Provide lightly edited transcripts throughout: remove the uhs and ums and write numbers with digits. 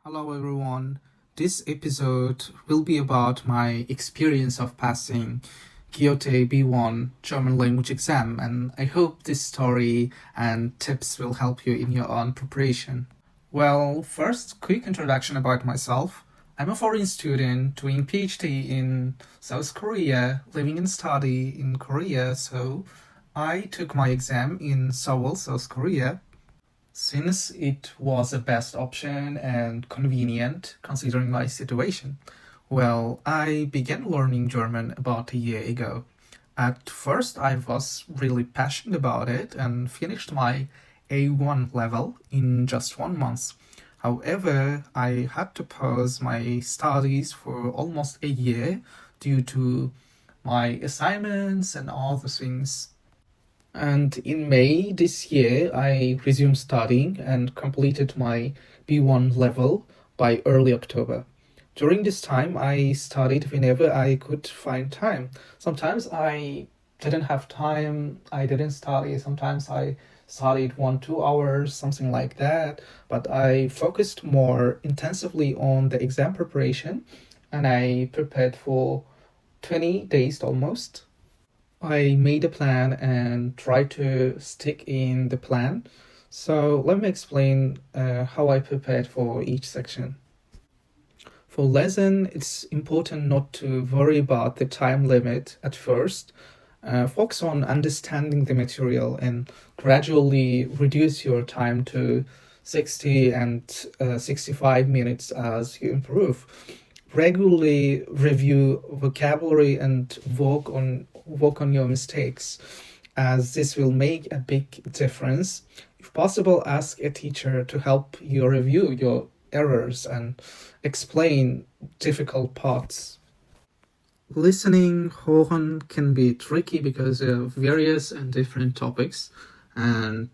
Hello everyone. This episode will be about my experience of passing GEOTHE B1 German language exam, and I hope this story and tips will help you in your own preparation. Well, first, quick introduction about myself. I'm a foreign student doing PhD in South Korea, living and study in Korea, so I took my exam in Seoul, South Korea, since it was the best option and convenient considering my situation. Well, I began learning German about a year ago. At first, I was really passionate about it and finished my A1 level in just 1 month. However, I had to pause my studies for almost a year due to my assignments and all the things. And in May this year, I resumed studying and completed my B1 level by early October. During this time, I studied whenever I could find time. Sometimes I didn't have time, I didn't study. Sometimes I studied 1, 2 hours, something like that. But I focused more intensively on the exam preparation and I prepared for 20 days almost. I made a plan and tried to stick in the plan. So let me explain how I prepared for each section. For lesson, it's important not to worry about the time limit at first. Focus on understanding the material and gradually reduce your time to 60 and 65 minutes as you improve. Regularly review vocabulary and work on your mistakes, as this will make a big difference. If possible, ask a teacher to help you review your errors and explain difficult parts. Listening hören can be tricky because of various and different topics, and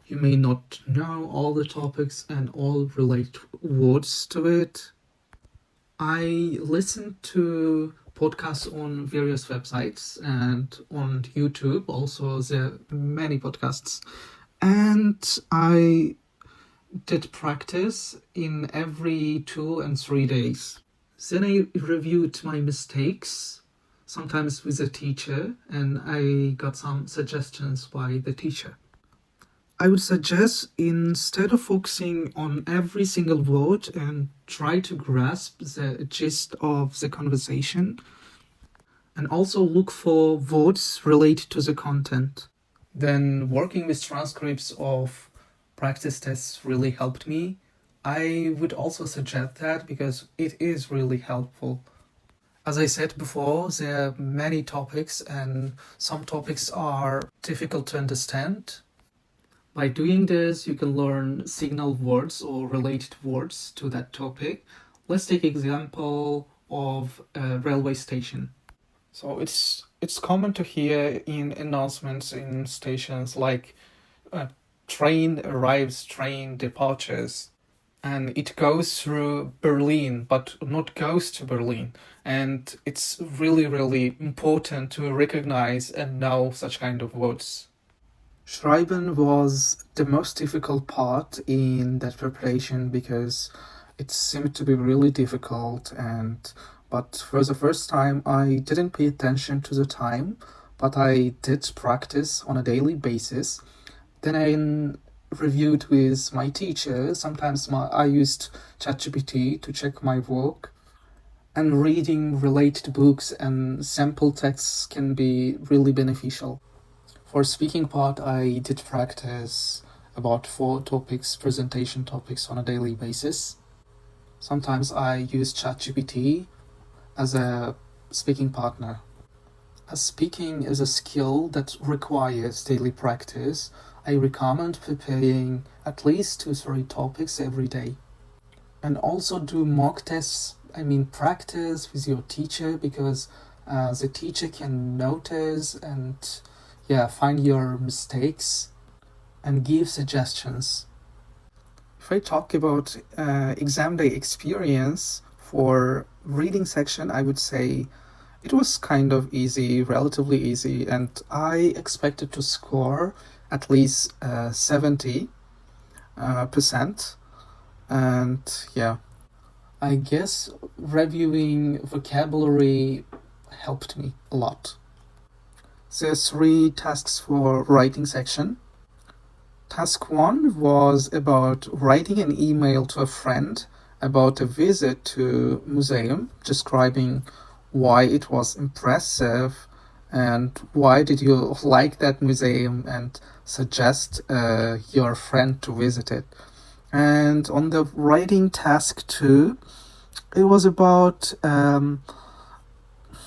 you may not know all the topics and all relate words to it. I listen to podcasts on various websites and on YouTube. Also, there are many podcasts. And I did practice in every 2 and 3 days. Then I reviewed my mistakes, sometimes with a teacher, and I got some suggestions by the teacher. I would suggest, instead of focusing on every single word and try to grasp the gist of the conversation, and also look for words related to the content. Then working with transcripts of practice tests really helped me. I would also suggest that because it is really helpful. As I said before, there are many topics and some topics are difficult to understand. By doing this, you can learn signal words or related words to that topic. Let's take example of a railway station. So it's common to hear in announcements in stations like train arrives, train departures, and it goes through Berlin, but not goes to Berlin. And it's really, really important to recognize and know such kind of words. Schreiben was the most difficult part in that preparation because it seemed to be really difficult, but for the first time I didn't pay attention to the time, but I did practice on a daily basis. Then I reviewed with my teacher. Sometimes I used ChatGPT to check my work, and reading related books and sample texts can be really beneficial. For speaking part, I did practice about 4 topics, presentation topics on a daily basis. Sometimes I use ChatGPT as a speaking partner. As speaking is a skill that requires daily practice, I recommend preparing at least 2-3 topics every day. And also do mock tests, practice with your teacher, because the teacher can notice and find your mistakes and give suggestions. If I talk about exam day experience for reading section, I would say it was kind of easy, relatively easy, and I expected to score at least 70%. And I guess reviewing vocabulary helped me a lot. There's 3 tasks for writing section. Task 1 was about writing an email to a friend about a visit to museum, describing why it was impressive and why did you like that museum and suggest your friend to visit it. And on the writing task 2, it was about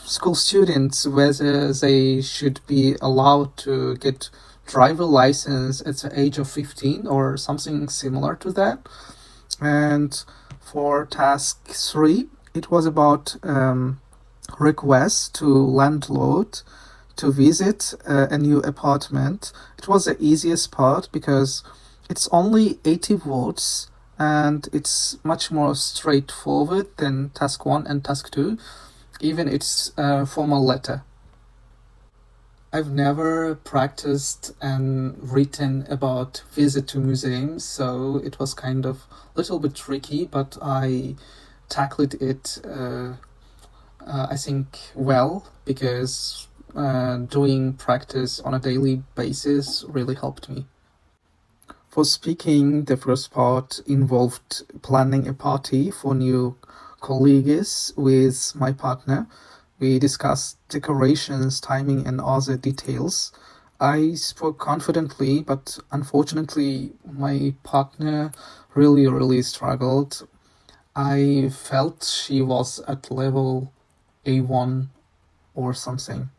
school students, whether they should be allowed to get driver license at the age of 15 or something similar to that. And for task 3, it was about requests to landlord to visit a new apartment. It was the easiest part because it's only 80 words and it's much more straightforward than task 1 and task 2, even its formal letter. I've never practiced and written about visit to museums, so it was kind of a little bit tricky, but I tackled it, I think, well, because doing practice on a daily basis really helped me. For speaking, the first part involved planning a party for new colleagues with my partner. We discussed decorations, timing, and other details. I spoke confidently, but unfortunately, my partner really struggled. I felt she was at level A1 or something.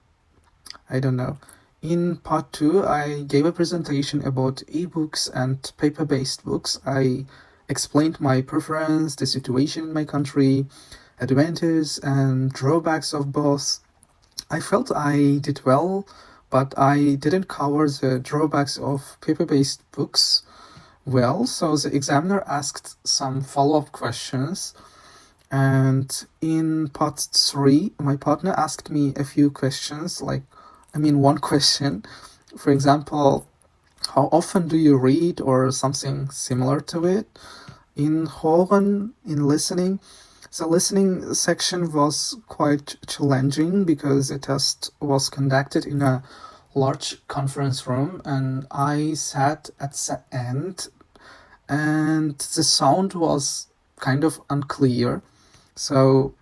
I don't know. In part 2, I gave a presentation about ebooks and paper-based books. I explained my preference, the situation in my country, advantages and drawbacks of both. I felt I did well, but I didn't cover the drawbacks of paper-based books well, so the examiner asked some follow-up questions. And in part 3, my partner asked me a few questions, one question. For example, how often do you read or something similar to it? In Horen, in listening, the listening section was quite challenging because the test was conducted in a large conference room and I sat at the end and the sound was kind of unclear. So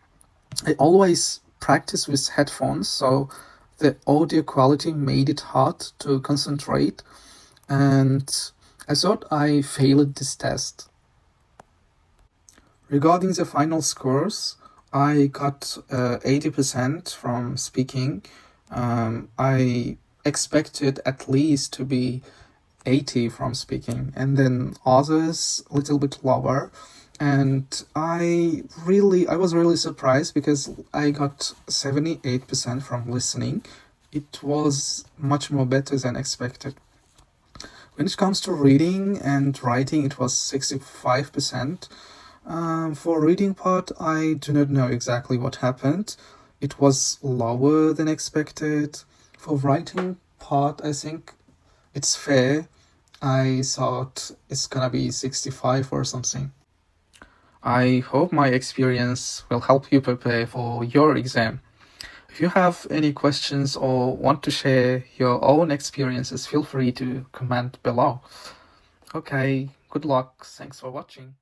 I always practice with headphones, so the audio quality made it hard to concentrate, and I thought I failed this test. Regarding the final scores, I got 80% from speaking. I expected at least to be 80 from speaking, and then others a little bit lower. And I was really surprised because I got 78% from listening. It was much more better than expected. When it comes to reading and writing, it was 65%. For reading part, I do not know exactly what happened. It was lower than expected. For writing part, I think it's fair. I thought it's gonna be 65 or something. I hope my experience will help you prepare for your exam. If you have any questions or want to share your own experiences, feel free to comment below. Okay, good luck. Thanks for watching.